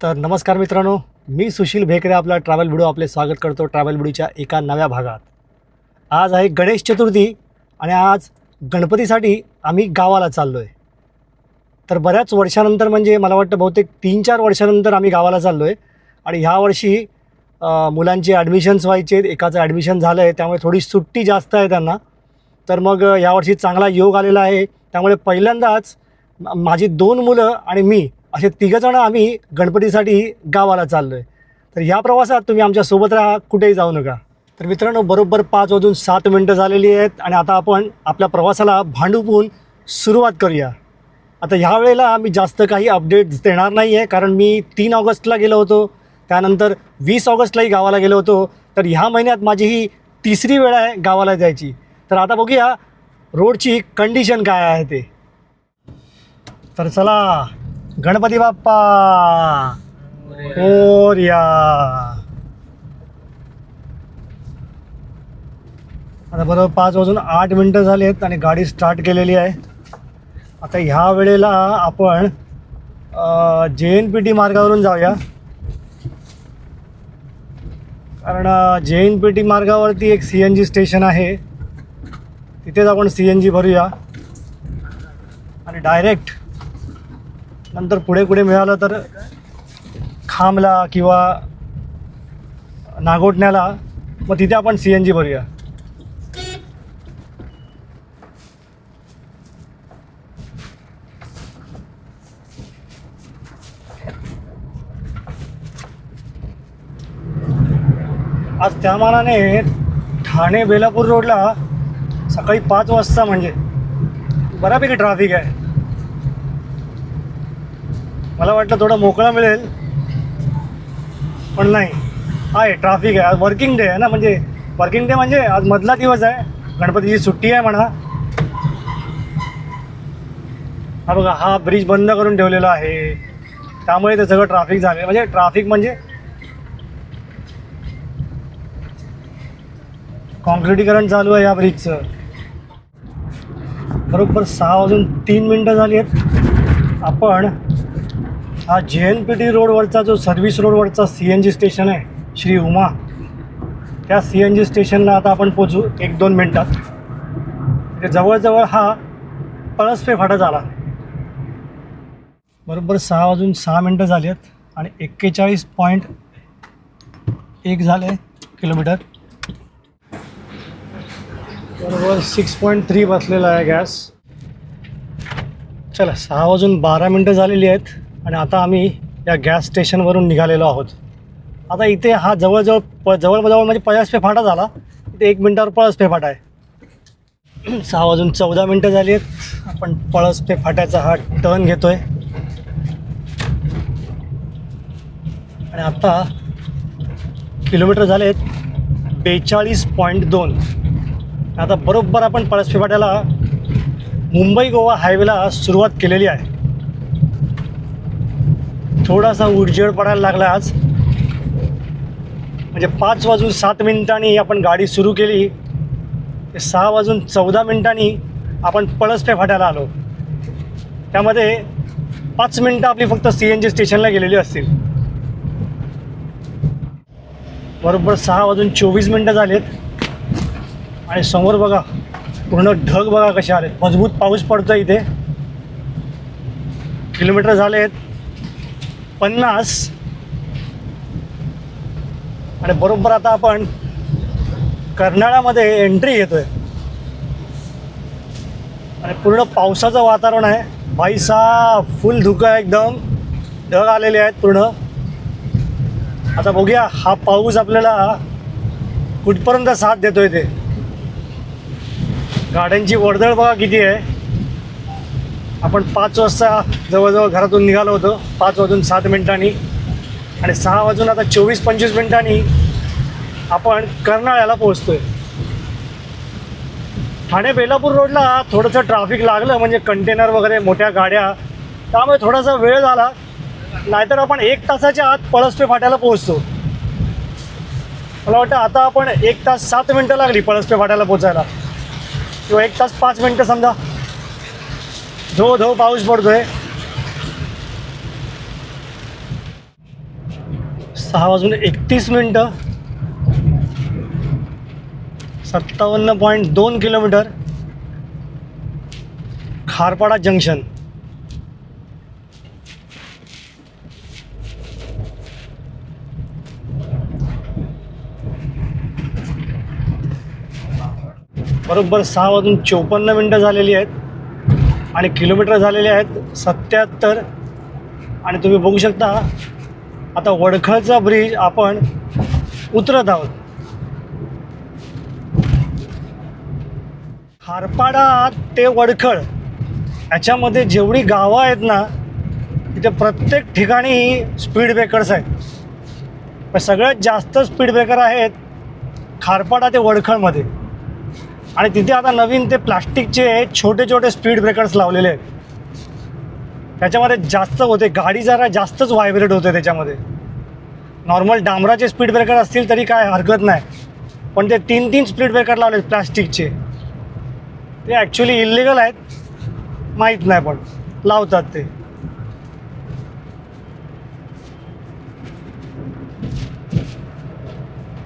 तर नमस्कार मित्रांनो, मी सुशील भेकरे आपला ट्रॅव्हल व्हिडिओ आपले स्वागत करतो ट्रॅव्हल व्हिडिओच्या एका नव्या भागात। आज आहे गणेश चतुर्थी आणि आज गणपतीसाठी आम्ही गावाला चाललो आहे। तर बऱ्याच वर्षानंतर म्हणजे मला वाटतं बहुतेक 3-4 वर्षानंतर आम्ही गावाला चाललो आहे आणि ह्या वर्षी मुलांचे ॲडमिशन्स व्हायचे, एकाचं ॲडमिशन झालं आहे त्यामुळे थोडी सुट्टी जास्त आहे त्यांना। तर मग यावर्षी चांगला योग आलेला आहे, त्यामुळे पहिल्यांदाच माझी 2 मुलं आणि मी असे 3 जण आम्ही गणपतीसाठी गावाला चाललो आहे। तर ह्या प्रवासात तुम्ही आमच्यासोबत राहा, कुठेही जाऊ नका। तर मित्रांनो, बरोबर 5:07 झालेली आहेत आणि आता आपण आपल्या प्रवासाला भांडुपून सुरुवात करूया। आता ह्या वेळेला मी जास्त काही अपडेट्स देणार नाही आहे, कारण मी 3 ऑगस्टला गेलो होतो, त्यानंतर 20 ऑगस्टलाही गावाला गेलो होतो। तर ह्या महिन्यात माझी ही 3री वेळ आहे गावाला जायची। तर आता बघूया रोडची कंडिशन काय आहे ते। तर चला, गणपती बाप्पा मोरया। आता बरोबर 5:08 झाले आहेत आणि गाडी स्टार्ट केलेली आहे। आता ह्या वेळेला आपण JNPT मार्गावरून जाऊया, कारण JNPT मार्गावरती एक CNG स्टेशन आहे, तिथेच आपण CNG भरूया आणि डायरेक्ट नंतर पुढे मिळालं तर खामला किंवा नागोठण्याला मग तिथे आपण CNG भरूया। आज त्या मानाने ठाणे बेलापूर रोडला सकाळी 5 वाजता म्हणजे बऱ्यापैकी ट्रॅफिक आहे। मला वाटलं थोडं मोकळं मिळेल, पण नाही, आहे ट्रॅफिक आहे। आज वर्किंग डे आहे ना, म्हणजे वर्किंग डे म्हणजे आज मधला दिवस आहे, गणपतीची सुट्टी आहे म्हणा। हा बघा, हा ब्रिज बंद करून ठेवलेला आहे, त्यामुळे ते सगळं ट्रॅफिक झालं। म्हणजे ट्रॅफिक म्हणजे कॉन्क्रिटीकरण चालू आहे या ब्रिजचं। बरोबर 6:03 झाली आहेत। आपण हा JNPT रोडवरचा जो सर्व्हिस रोडवरचा CNG स्टेशन आहे श्री उमा, त्या CNG स्टेशनला आता आपण पोचू 1-2 मिनटात। म्हणजे जवळजवळ हा पळसपे फाटा झाला। बरोबर 6:06 झाले आहेत आणि 41.1 झाले किलोमीटर। बरोबर 6.3 बसलेला आहे गॅस। चला, 6:12 झालेली आहेत आणि आता आम्ही या गॅस स्टेशनवरून निघालेलो आहोत। आता इथे हा जवळजवळ म्हणजे पळसपे फाटा झाला, इथे 1 मिनटावर पळसपे फाटा आहे। 6:14 झाली आहेत। आपण पळसपे फाट्याचा हा टर्न घेतोय आणि आता किलोमीटर झाले आहेत 42.2। आता बरोबर आपण पळसपे फाट्याला मुंबई गोवा हायवेला सुरुवात केलेली आहे। थोडासा उजेड पडायला लागला आज, म्हणजे 5:07 आपण गाडी सुरू केली, 6:14 आपण पळसपे फाट्याला आलो। त्यामध्ये 5 मिनटं आपली फक्त CNG स्टेशनला गेलेली असतील। बरोबर 6:24 झालेत आणि समोर बघा पूर्ण ढग बघा कसे आले, मजबूत पाऊस पडतो इथे। किलोमीटर झाले आहेत 50 आणि बरोबर आता आपण कर्नाळामध्ये एंट्री घेतोय आणि पूर्ण पावसाचं वातावरण आहे भाई साहब, फुल धुकं आहे, एकदम ढग आलेले आहेत पूर्ण। आता बघूया हा पाऊस आपल्याला कुठपर्यंत साथ देतोय ते। गाड्यांची वर्दळ बघा किती आहे। आपण 5 वाजता जवळजवळ घरातून निघालो होतो, 5:07 आणि 6:24-25 आपण कर्नाळ्याला पोहोचतोय। ठाणे बेलापूर रोडला थोडंसं ट्रॅफिक लागलं, म्हणजे कंटेनर वगैरे मोठ्या गाड्या, त्यामुळे थोडासा वेळ झाला, नाहीतर आपण 1 तासाच्या आत पळसपे फाट्याला पोहोचतो। मला वाटतं आता आपण 1 तास 7 मिनटं लागली पळसपे फाट्याला पोचायला, किंवा 1 तास 5 मिनटं समजा। धो पाऊस पडतोय। 6:31 57.2 किलोमीटर खारपाडा जंक्शन. बरोबर 6:54 झालेली आहेत आणि किलोमीटर झालेले आहेत 77. आणि तुम्ही बघू शकता आता वडखळचा ब्रिज आपण उतरत आहोत. खारपाडा ते वडखळ याच्यामध्ये जेवढी गावं आहेत ना तिथे प्रत्येक ठिकाणी स्पीड ब्रेकर्स आहेत. पण सगळ्यात जास्त स्पीड ब्रेकर आहेत खारपाडा ते वडखळमध्ये. आणि तिथे आता नवीन ते प्लास्टिकचे छोटे छोटे स्पीड ब्रेकर्स लावलेले आहेत. त्याच्यामध्ये जास्त होते, गाडी जरा जास्तच व्हायब्रेट होते त्याच्यामध्ये. नॉर्मल डांबराचे स्पीड ब्रेकर असतील तरी काय हरकत नाही, पण ते 3 स्पीड ब्रेकर लावले प्लास्टिकचे ते ॲक्च्युली इल्लिगल आहेत, माहीत नाही पण लावतात ते.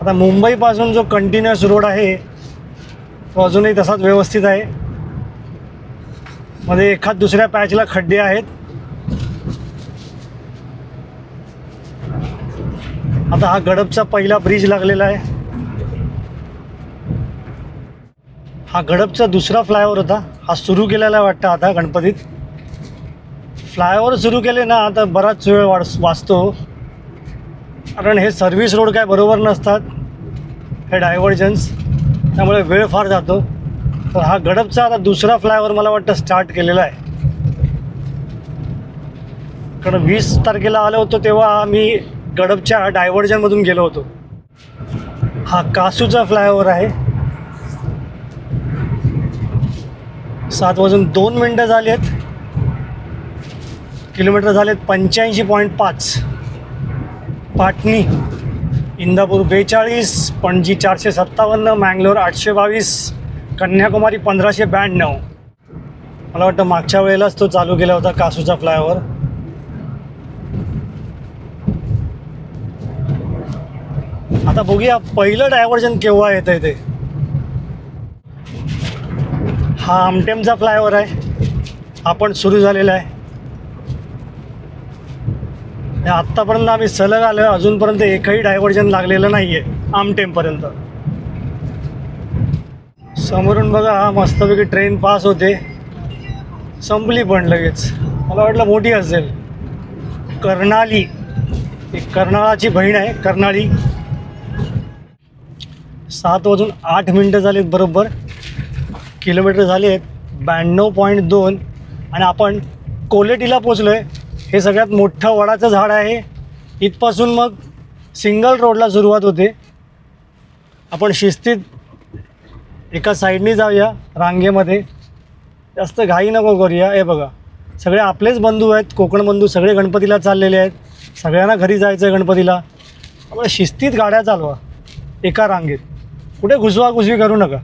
आता मुंबईपासून जो कंटिन्युअस रोड आहे तो अजूनही तसाच व्यवस्थित आहे. मध्ये एखाद दुसऱ्या पॅचला खड्डे आहेत. आता हा गडपचा पहिला ब्रिज लागलेला आहे. हा गडपचा दुसरा फ्लायओव्हर होता, हा सुरू केलेला वाटतं आता गणपतीत. फ्लायओव्हर सुरू केले ना आता बराच वेळ वाचतो, कारण हे सर्व्हिस रोड काय बरोबर नसतात, हे डायव्हर्जन्स, त्यामुळे वेळ फार जातो. तर हा गडपचा आता दुसरा फ्लायओव्हर मला वाटतं स्टार्ट केलेला आहे. कारण 20 तारखेला आलो होतो तेव्हा मी गडपच्या डायव्हर्जनमधून गेलो होतो. हा कासूचा फ्लायओव्हर आहे. 7:02 झाले आहेत. किलोमीटर झालेत 85.5. पाटणी इंदापूर 42, पणजी 457, मँगलोर 822, कन्याकुमारी 1592. मला वाटतं मागच्या वेळेलाच तो चालू केला होता कासूचा फ्लायओव्हर. आता बघूया पहिलं डायव्हर्जन केव्हा येतं ते. हा आमटेमचा फ्लायओव्हर आहे, हा पण सुरू झालेला आहे. आत्तापर्यंत आम्ही सलग आलो आहे, अजूनपर्यंत एकही डायव्हर्जन लागलेलं नाही आहे आमटेमपर्यंत. समोरून बघा मस्तपैकी ट्रेन पास होते, संपली पण लगेच. मला वाटलं मोठी असेल. कर्नाली, एक कर्नाळाची बहीण आहे कर्नाळी. 7:08 झालेत बरोबर. किलोमीटर झाले आहेत 92.2 आणि आपण कोलेटीला पोचलो आहे. हे सगळ्यात मोठं वडाचं झाड आहे. इथपासून मग सिंगल रोडला सुरुवात होते. आपण शिस्तीत एका साईडनी जाऊया रांगेमध्ये, जास्त घाई नको करूया. हे बघा सगळे आपलेच बंधू आहेत, कोकण बंधू सगळे गणपतीला चाललेले आहेत. सगळ्यांना घरी जायचं आहे गणपतीला. आपण शिस्तीत गाड्या चालवा एका रांगेत, कुठे घुसवाघुसवी करू नका.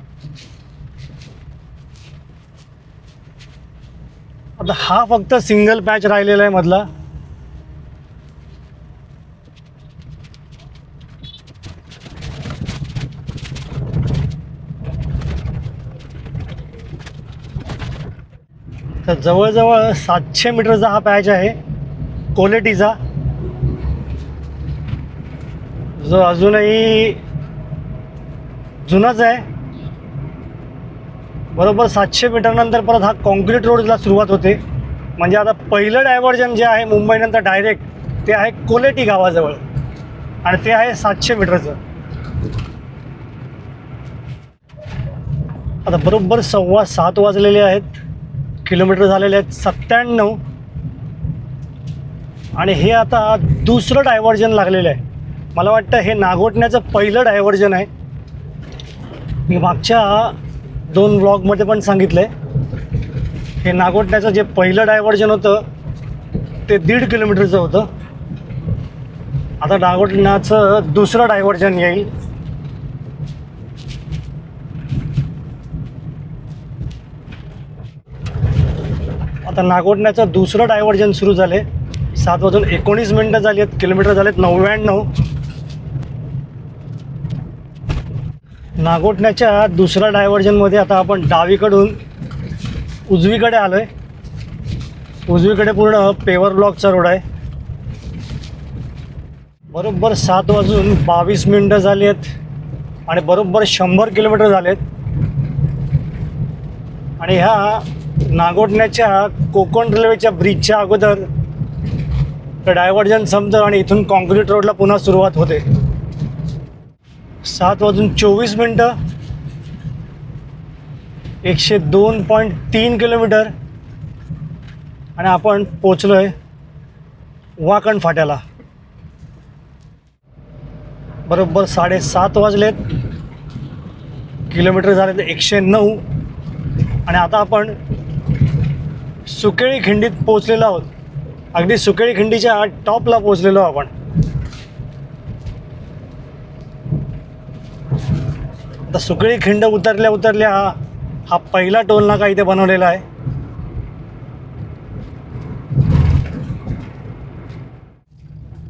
आता हा फक्त सिंगल पॅच राहिलेला आहे मधला. तर जवळजवळ 700 मीटरचा हा पॅच आहे कोलेटीचा, जो अजूनही जुनाच आहे. बरोबर 700 मीटरनंतर परत हा कॉन्क्रीट रोडला सुरुवात होते. म्हणजे आता पहिलं डायव्हर्जन जे आहे मुंबईनंतर डायरेक्ट ते आहे कोलेटी गावाजवळ आणि ते आहे 700 मीटरचं. आता बरोबर 7:15 वाजलेले आहेत. किलोमीटर झालेले आहेत 97 आणि हे आता दुसरं डायव्हर्जन लागलेलं आहे. मला वाटतं हे नागोठण्याचं पहिलं डायव्हर्जन आहे. मी मागच्या 2 व्लॉगमध्ये पण सांगितलं आहे. हे नागोठण्याचं जे पहिलं डायव्हर्जन होतं ते 1.5 किलोमीटरचं होतं. आता नागोठण्याचं दुसरं डायव्हर्जन येईल. आता नागोठण्याचं दुसरं डायव्हर्जन सुरू झाले. 7:19 झाली आहेत. किलोमीटर झालेत 99. नागोठण्याच्या दुसऱ्या डायव्हर्जनमध्ये आता आपण डावीकडून उजवीकडे आलो आहे. उजवीकडे पूर्ण पेवर ब्लॉकचा रोड आहे. बरोबर 7:22 झाली आहेत आणि बरोबर 100 किलोमीटर झाले आहेत. आणि ह्या नागोठण्याच्या कोकण रेल्वेच्या ब्रिजच्या अगोदर डायव्हर्जन संपतं आणि इथून कॉन्क्रीट रोडला पुन्हा सुरुवात होते. 7:24 102.3 किलोमीटर आणि आपण पोचलो आहे वाकण फाट्याला. बरोबर 7:30 वाजलेत. किलोमीटर झाले 109 आणि आता आपण सुकेळी खिंडीत पोचलेलो आहोत. अगदी सुकेळी खिंडीच्या टॉपला पोचलेलो आपण. आता सुकेळी खिंड उतरल्या हा पहिला टोल नाका इथे बनवलेला आहे.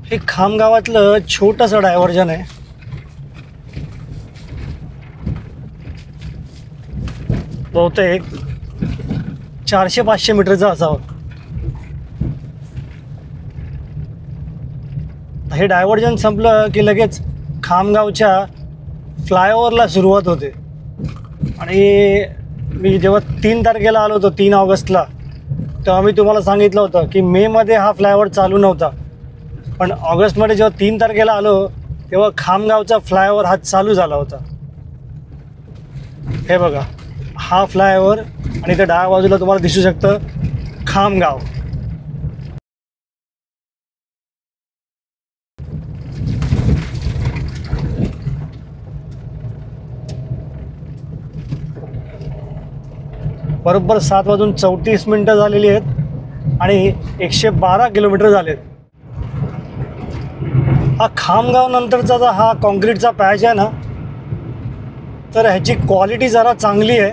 हे खामगावातलं छोटंसं डायव्हर्जन आहे. बहुतेक 400-500 मीटरचं असावं. हे डायव्हर्जन संपलं की लगेच खामगावच्या फ्लायओव्हरला सुरुवात होते. आणि मी जेव्हा 3 तारखेला आलो होतो 3 ऑगस्टला, तेव्हा मी तुम्हाला सांगितलं होतं की मेमध्ये हा फ्लायओव्हर चालू नव्हता. पण ऑगस्टमध्ये जेव्हा 3 तारखेला आलो तेव्हा खामगावचा फ्लायओव्हर हा चालू झाला होता. हे बघा हा फ्लायओव्हर आणि त्या डाव्या बाजूला तुम्हाला दिसू शकतं खामगाव. बरोबर 7:34 झालेली आहेत आणि 112 किलोमीटर झालेत. हा खामगाव नंतरचा जो हा कॉन्क्रीटचा पॅच आहे ना, तर ह्याची क्वालिटी जरा चांगली आहे.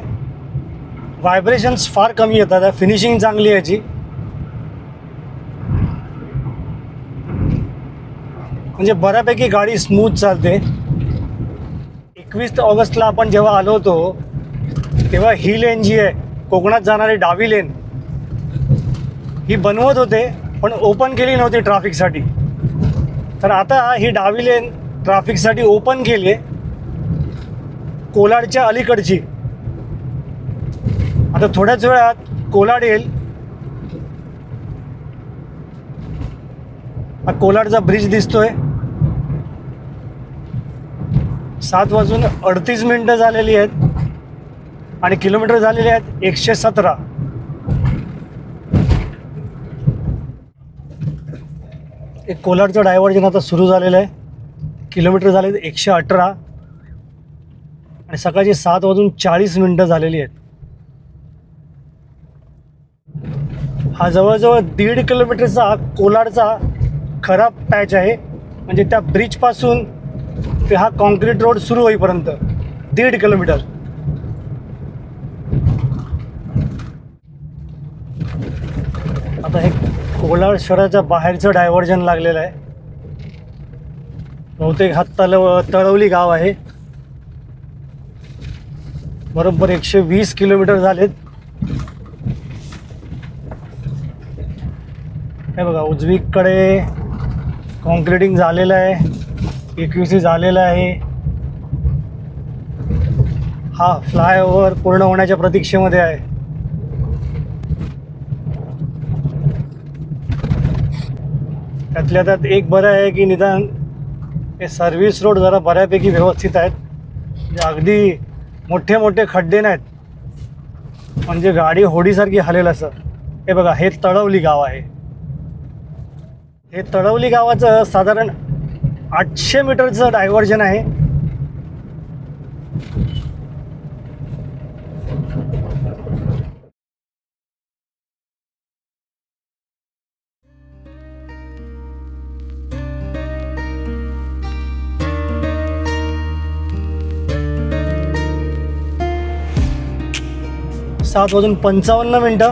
व्हायब्रेशन्स फार कमी येतात. फिनिशिंग चांगली आहे ह्याची. म्हणजे बऱ्यापैकी गाडी स्मूथ चालते. 21 ऑगस्टला आपण जेव्हा आलो होतो तेव्हा ही लेन जी आहे कोकणात जाणारी डावी लेन ही बनवत होते पण ओपन केली नव्हती ट्रॅफिकसाठी. तर आता ही डावी लेन ट्रॅफिकसाठी ओपन केली आहे कोलाडच्या अलीकडची. आता थोड्याच वेळात कोलाड येईल. हा कोलाडचा ब्रिज दिसतोय. 7:38 झालेली आहेत आणि किलोमीटर झालेले आहेत 117. एक कोलाडचं डायव्हर्जन आता सुरू झालेलं आहे. किलोमीटर झाले 118 आणि सकाळची 7:40 झालेली आहेत. हा जवळजवळ 1.5 किलोमीटरचा कोलाडचा खराब पॅच आहे. म्हणजे त्या ब्रिजपासून ते हा कॉन्क्रीट रोड सुरू होईपर्यंत 1.5 किलोमीटर. आता हे कोलाड शहराच्या बाहेरचं डायव्हर्जन लागलेलं आहे. बहुतेक हा तळवली गाव आहे. बरोबर 120 किलोमीटर झालेत. हे बघा उजवीकडे कॉन्क्रिटिंग झालेलं आहे. PQC झालेलं आहे. हा फ्लायओव्हर पूर्ण होण्याच्या प्रतीक्षेमध्ये आहे. त्यातल्या त्यात एक बरं आहे की निदान हे सर्व्हिस रोड जरा बऱ्यापैकी व्यवस्थित आहेत. म्हणजे अगदी मोठे मोठे खड्डे नाहीत, म्हणजे गाडी होडीसारखी हलेल असं. हे बघा हे तळवली गाव आहे. हे तळवली गावाचं साधारण 800 मीटरचं डायव्हर्जन आहे. सात वाजून 55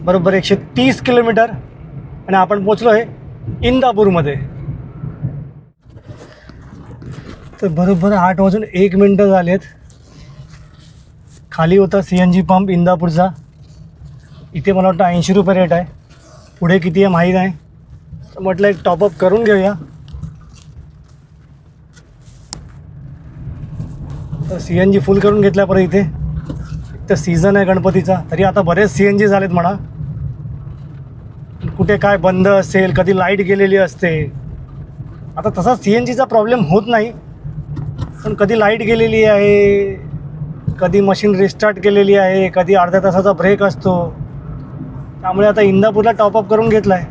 बरोबर 130 किलोमीटर आणि आपण पोचलो आहे इंदापूरमध्ये. तर बरोबर 8:01 झालेत. खाली होता CNG पंप इंदापूरचा. इथे मला वाटतं 80 रुपये रेट आहे. पुढे किती आहे माहीत नाही, तर म्हटलं एक टॉपअप करून घेऊया. तर CNG फुल करून घेतल्या परत. इथे तर सीझन आहे गणपतीचा, तरी आता बरेच CNG झालेत म्हणा. कुठे काय बंद असेल, कधी लाईट गेलेली असते. आता तसा CNGचा प्रॉब्लेम होत नाही, पण कधी लाईट गेलेली आहे, कधी मशीन रिस्टार्ट केलेली आहे, कधी अर्ध्या तासाचा ब्रेक असतो. त्यामुळे आता इंदापूरला टॉपअप करून घेतला आहे.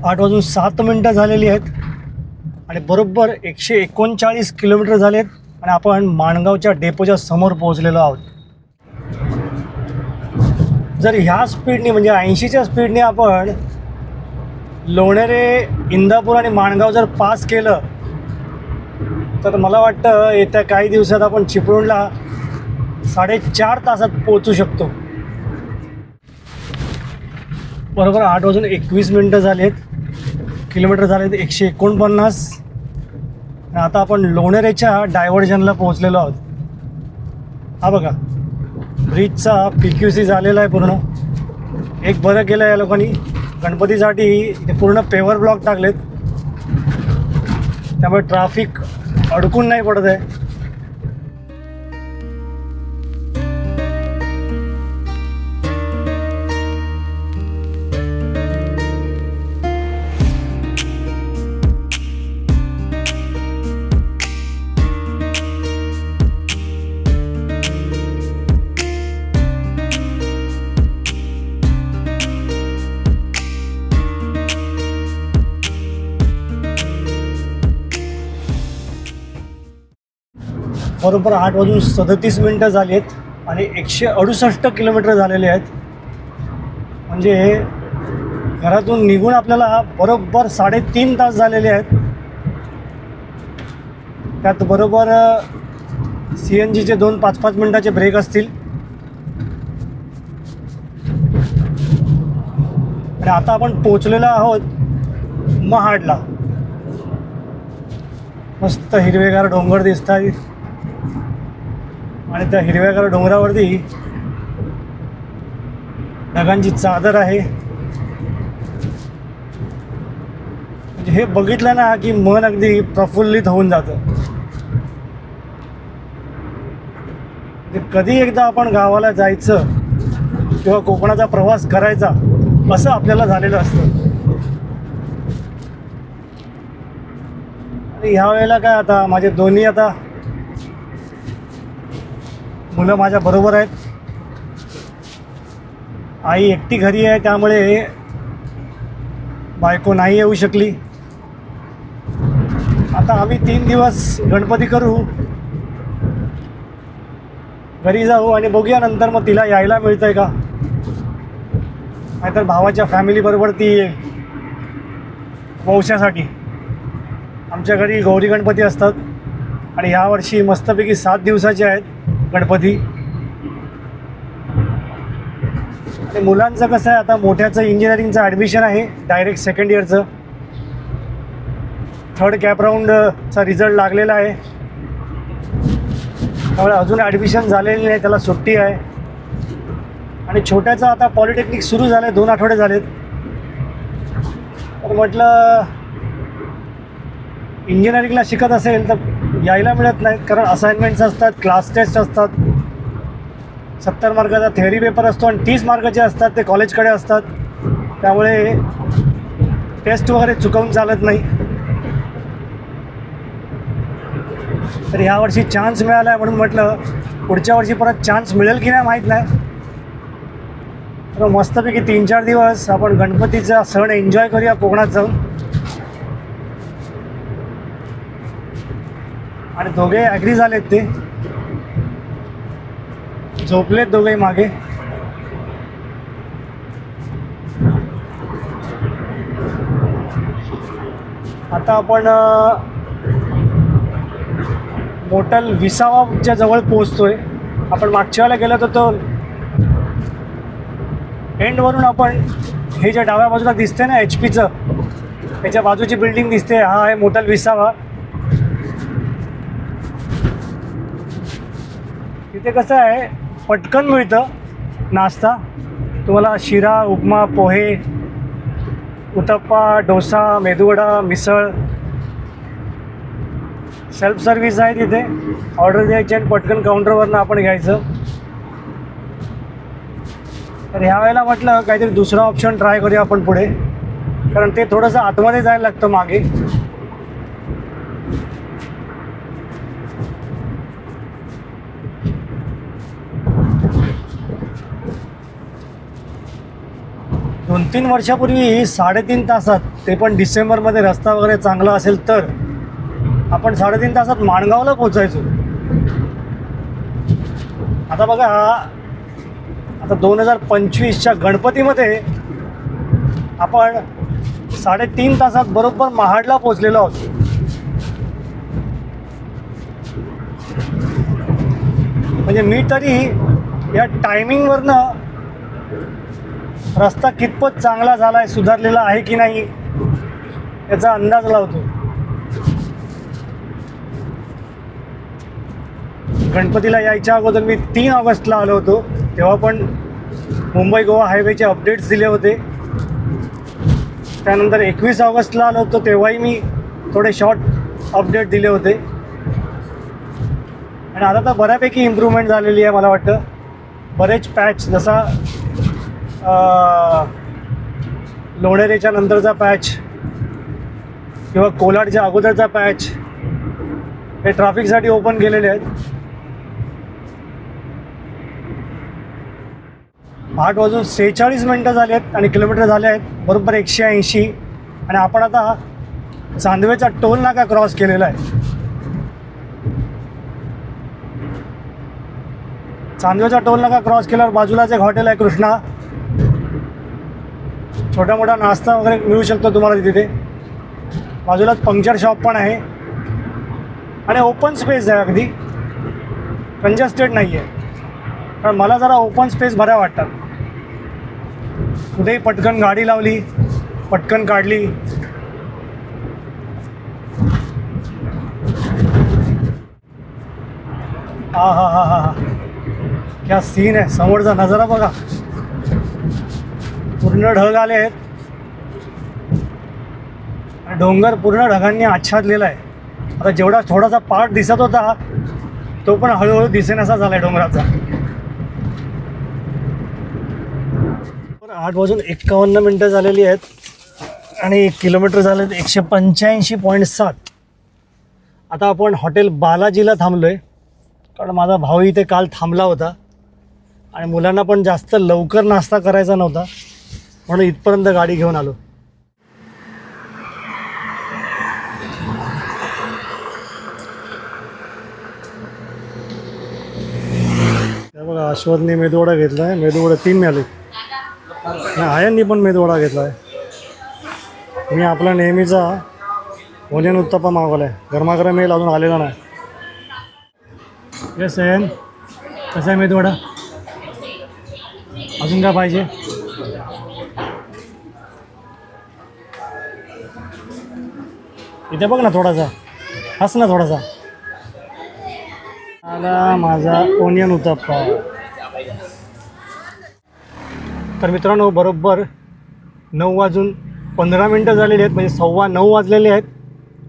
8:07 झालेली आहेत आणि बरोबर 139 किलोमीटर झालेत आणि आपण माणगावच्या डेपोच्या समोर पोहोचलेलो आहोत. जर ह्या स्पीडने म्हणजे 80च्या स्पीडने आपण लोणेरे, इंदापूर आणि माणगाव जर पास केलं तर मला वाटतं येत्या काही दिवसात आपण चिपळूणला 4.5 तासात पोहोचू शकतो. बरोबर 8:21 झालेत. किलोमीटर झालेत 149. आता आपण लोणेरेच्या डायव्हर्जनला पोहोचलेलो आहोत. हा बघा, ब्रिजचा PQC झालेला आहे पूर्ण. एक बरं केलं या लोकांनी, गणपतीसाठी इथे पूर्ण पेवर ब्लॉक टाकलेत, त्यामुळे ट्रॅफिक अडकून नाही पडत आहे. बरोबर 8:37 झाली आहेत आणि 168 किलोमीटर झालेले आहेत. म्हणजे घरातून निघून आपल्याला बरोबर 3.5 तास झालेले आहेत. त्यात बरोबर CNGचे 2 5-5 मिनटाचे ब्रेक असतील. आणि आता आपण पोचलेलो आहोत महाडला. मस्त हिरवेगार डोंगर दिसत आहेत आणि त्या हिरव्यागार डोंगरावरती ढगांची चादर आहे. म्हणजे हे बघितलं ना की मन अगदी प्रफुल्लित होऊन जातं. कधी एकदा आपण गावाला जायचं किंवा कोकणाचा प्रवास करायचा असं आपल्याला झालेलं असतं. आणि ह्या वेळेला काय, आता माझे दोन्ही आता मुलं माझ्या बरोबर आहेत. आई एकटी घरी आहे, त्यामुळे बायको नाही येऊ शकली. आता आम्ही 3 दिवस गणपती करू, घरी जाऊ आणि बघूया नंतर मग तिला यायला मिळतंय का, नाहीतर भावाच्या फॅमिलीबरोबर ती येईल वौशासाठी. आमच्या घरी गौरी गणपती असतात आणि यावर्षी मस्तपैकी 7 दिवसाचे आहेत गणपती. आणि मुलांचं कसं आहे, आता मोठ्याचं इंजिनिअरिंगचं ॲडमिशन आहे, डायरेक्ट 2nd इयरचं. 3rd कॅप राऊंडचा रिझल्ट लागलेला आहे, त्यामुळे अजून ॲडमिशन झालेली नाही, त्याला सुट्टी आहे. आणि छोट्याचं आता पॉलिटेक्निक सुरू झालं आहे, 2 आठवडे झालेत. तर म्हटलं इंजिनिअरिंगला शिकत असेल तर यायला मिळत नाहीत, कारण असाइनमेंट्स असतात, क्लास टेस्ट असतात. 70 मार्काचा थेअरी पेपर असतो आणि 30 मार्काचे असतात, ते कॉलेजकडे असतात. त्यामुळे टेस्ट वगैरे चुकवून चालत नाही. तर ह्यावर्षी चान्स मिळाला आहे म्हणून म्हटलं पुढच्या वर्षी परत चान्स मिळेल की नाही माहीत नाही. तर मस्तपैकी 3-4 दिवस आपण गणपतीचा सण एन्जॉय करूया कोकणात जाऊन. आणि दोघे ॲग्री झालेत, ते झोपलेत दोघे मागे. आता आपण मोटल विसावाच्या जवळ पोहोचतोय. आपण मागच्या वेळेला गेलो होतो, तो एंडवरून आपण हे जे डाव्या बाजूला दिसते ना HPचं, त्याच्या बाजूची बिल्डिंग दिसते, हा आहे मोटल विसावा. तिथे कसं आहे, पटकन मिळतं नाश्ता. तुम्हाला शिरा, उपमा, पोहे, उत्तप्पा, डोसा, मेदूवडा, मिसळ. सेल्फ सर्व्हिस आहे तिथे. ऑर्डर द्यायची आणि पटकन काउंटरवरनं आपण घ्यायचं. तर ह्या वेळेला म्हटलं काहीतरी दुसरा ऑप्शन ट्राय करूया आपण पुढे, कारण ते थोडंसं आतमध्ये जायला लागतं मागे. दोन 3 वर्षापूर्वी 3.5 तासात, ते पण डिसेंबरमध्ये रस्ता वगैरे चांगला असेल तर, आपण 3.5 तासात माणगावला पोचायचो. आता बघा, आता 2025च्या गणपतीमध्ये आपण 3.5 तासात बरोबर महाडला पोचलेलो आहोत. म्हणजे मी तरी या टायमिंगवरनं रस्ता कितपत चांगला झाला आहे, सुधारलेला आहे की नाही याचा अंदाज लावतो. गणपतीला यायच्या अगोदर मी 3 ऑगस्टला आलो होतो, तेव्हा पण मुंबई गोवा हायवेचे अपडेट्स दिले होते. त्यानंतर 21 ऑगस्टला आलो होतो, तेव्हाही मी थोडे शॉर्ट अपडेट दिले होते. आणि आता तर बऱ्यापैकी इम्प्रूव्हमेंट झालेली आहे मला वाटतं. बरेच पॅच, जसा लोणेरेच्या नंतरचा पॅच किंवा कोलाडच्या अगोदरचा पॅच, हे ट्रॅफिकसाठी ओपन केलेले आहेत. 8:46 झाले आहेत आणि किलोमीटर झाले आहेत बरोबर 180. आणि आपण आता चांदवेचा टोल नाका क्रॉस केलेला आहे. चांदवेचा टोल नाका क्रॉस केल्यावर बाजूलाच एक हॉटेल आहे कृष्णा. छोटा मोठा नाश्ता वगैरे मिळू शकतो तुम्हाला तिथे. बाजूलाच पंक्चर शॉप पण आहे आणि ओपन स्पेस आहे, अगदी कंजस्टेड नाही आहे. कारण मला जरा ओपन स्पेस बऱ्या वाटतात. कुठेही पटकन गाडी लावली, पटकन काढली. हा हा हा हा हा, क्या सीन आहे. समोरचा नजारा बघा, पूर्ण ढग आले आहेत आणि डोंगर पूर्ण ढगांनी आच्छादलेला आहे. आता जेवढा थोडासा पार्ट दिसत होता तो पण हळूहळू दिसेनासा झाला आहे डोंगराचा. 8:51 झालेली आहेत आणि किलोमीटर झाले 185.7. आता आपण हॉटेल बालाजीला थांबलो आहे, कारण माझा भाऊ इथे काल थांबला होता आणि मुलांना पण जास्त लवकर नाश्ता करायचा नव्हता, म्हणून इथपर्यंत गाडी घेऊन आलो. बघा, अश्वथनी मेदूवडा घेतला आहे. मेदूवडा 3 मिळाले. आयांनी पण मेदूवडा घेतला आहे. मी आपला नेहमीचा ओनियन उत्तप्पा मागवला आहे. गरमागरम मेल अजून आलेला नाही. येस सयन, कसा आहे मेदूवडा? अजून काय पाहिजे? इथे बघ ना, थोडासा हस ना, थोडासा. आला माझा ओनियन उत्तप्पा. तर मित्रांनो, बरोबर 9:15 झालेले आहेत, म्हणजे 9:15 वाजलेले आहेत.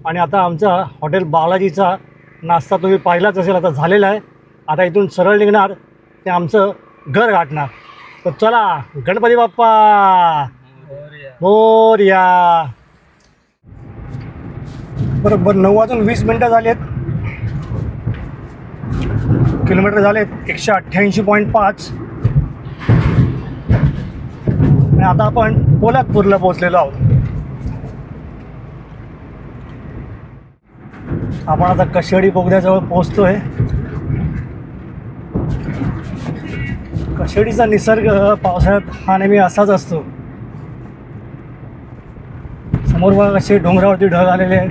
आणि आता आमचा हॉटेल बालाजीचा नाश्ता तुम्ही पाहिलाच असेल, आता झालेला आहे. आता इथून सरळ निघणार ते आमचं घर गाठणार. तर चला, गणपती बाप्पा मोरया. बरोबर 9:20 झाले आहेत. किलोमीटर झाले 188.5. आणि आता आपण पोलादपूरला पोहोचलेलो आहोत. आपण आता कशेडी बोगद्याजवळ पोहोचतोय. कशेडीचा निसर्ग पावसाळ्यात हा नेहमी असाच असतो. समोर बघा कसे डोंगरावरती ढग आलेले आहेत.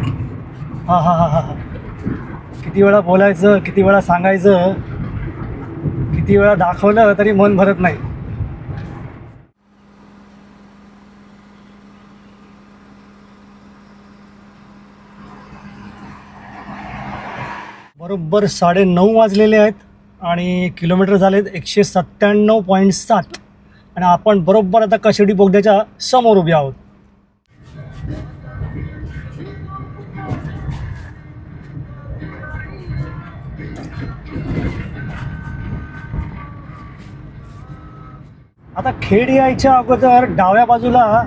हा हा हा हा, किती वेळा बोलायचं, किती वेळा सांगायचं, किती वेळा दाखवलं तरी मन भरत नाही. बरोबर 9:30 वाजलेले आहेत आणि किलोमीटर झालेत 197.7 आणि आपण बरोबर आता कशेडी बोगद्याच्या समोर उभे आहोत. आता खेड यायच्या अगोदर डाव्या बाजूला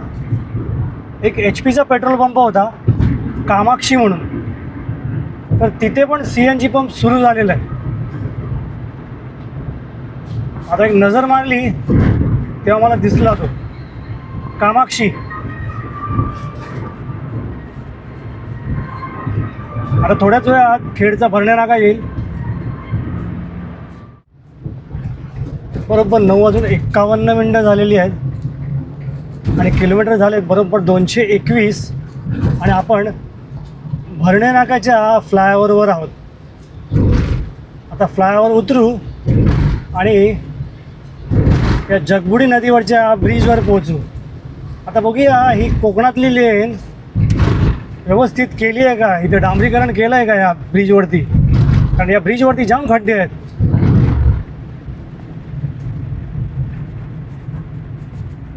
एक HP चा पेट्रोल पंप होता, कामाक्षी म्हणून. तर तिथे पण CNG पंप सुरू झालेला आहे. आता एक नजर मारली तेव्हा मला दिसला तो कामाक्षी. आता थोड्याच वेळात खेडचा भरणे नाका येईल. बरोबर 9:51 झालेली आहेत आणि किलोमीटर झाले बरोबर 221 आणि आपण भरणे नाकाच्या फ्लायओव्हरवर आहोत. आता फ्लायओव्हर उतरू आणि या जगबुडी नदीवरच्या ब्रिजवर पोहोचू. आता बघूया ही कोकणातली लेन व्यवस्थित केली आहे का, इथे डांबरीकरण केलं आहे का या ब्रिजवरती, कारण या ब्रिजवरती जाम खड्डे आहेत.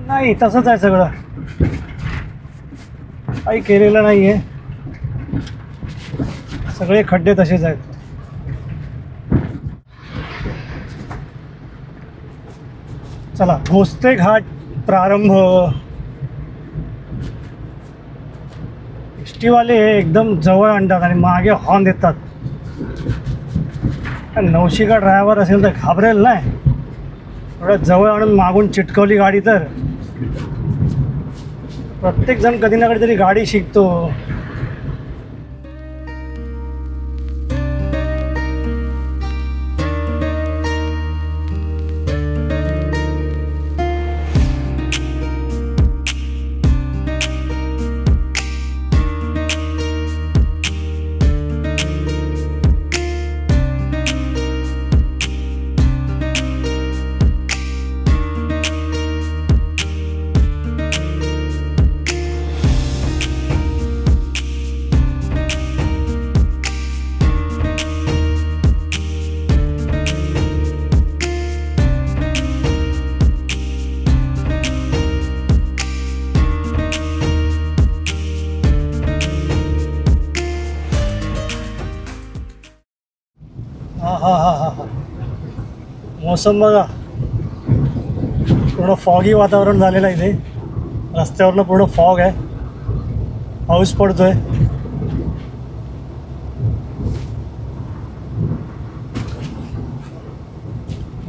नाही, तसंच आहे सगळं, काही केलेलं नाही आहे, सगळे खड्डे तसेच आहेत. चला, भोसते घाट प्रारंभ. एस टीवाले एकदम जवळ आणतात आणि मागे हॉर्न देतात. नवशिका ड्रायव्हर असेल तर घाबरेल नाही, थोड्या जवळ आणून मागून चिटकवली गाडी तर प्रत्येकजण कधी ना कधीतरी गाडी शिकतो. हा मौसम बघा, पूर्ण फॉगी वातावरण झालेलं आहे. इथे रस्त्यावरनं पूर्ण फॉग आहे, पाऊस पडतोय.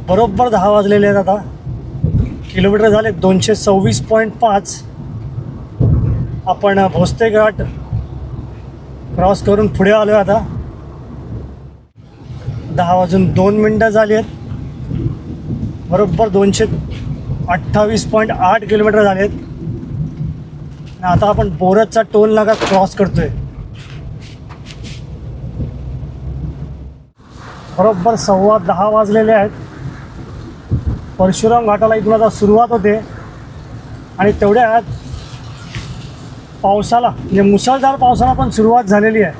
बरोबर 10 वाजलेले आहेत. आता किलोमीटर झाले 226.5. आपण भोसते घाट क्रॉस करून पुढे आलो. आता 10:02 झाली आहेत. बरोबर 228.8 किलोमीटर झाले आहेत. आता आपण बोरजचा टोल नाका क्रॉस करतोय. बरोबर 10:15 वाजलेले आहेत. परशुराम घाटाला इथून आता सुरुवात होते आणि तेवढ्यात पावसाला म्हणजे मुसळधार पावसाला पण सुरुवात झालेली आहे.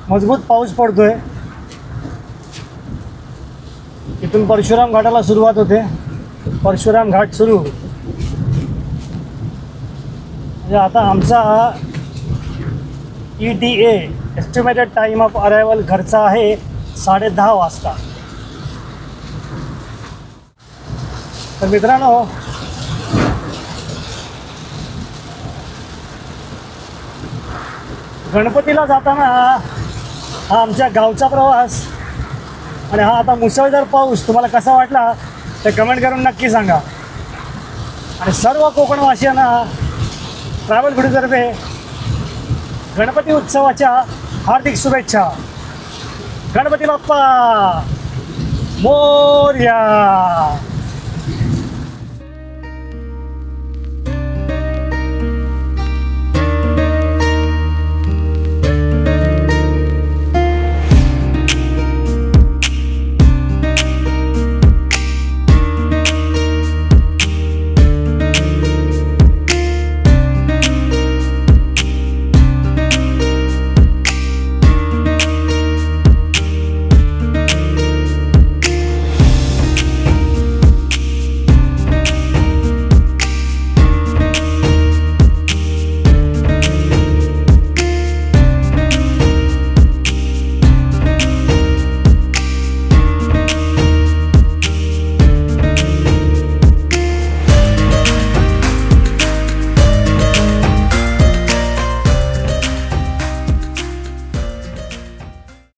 मजबूत पाऊस पडतोय. इथून परशुराम घाटाला सुरुवात होते. परशुराम घाट सुरू म्हणजे आता आमचा ETA estimated time of arrival घरचा आहे 10:30 वाजता. तर मित्रांनो, गणपतीला जाताना हा आमच्या गावचा प्रवास आणि हा आता मुसळधार पाऊस तुम्हाला कसा वाटला ते कमेंट करून नक्की सांगा. आणि सर्व कोकणवासियांना ट्रॅव्हल व्हिडिओतर्फे गणपती उत्सवाच्या हार्दिक शुभेच्छा. गणपती बाप्पा मोरया.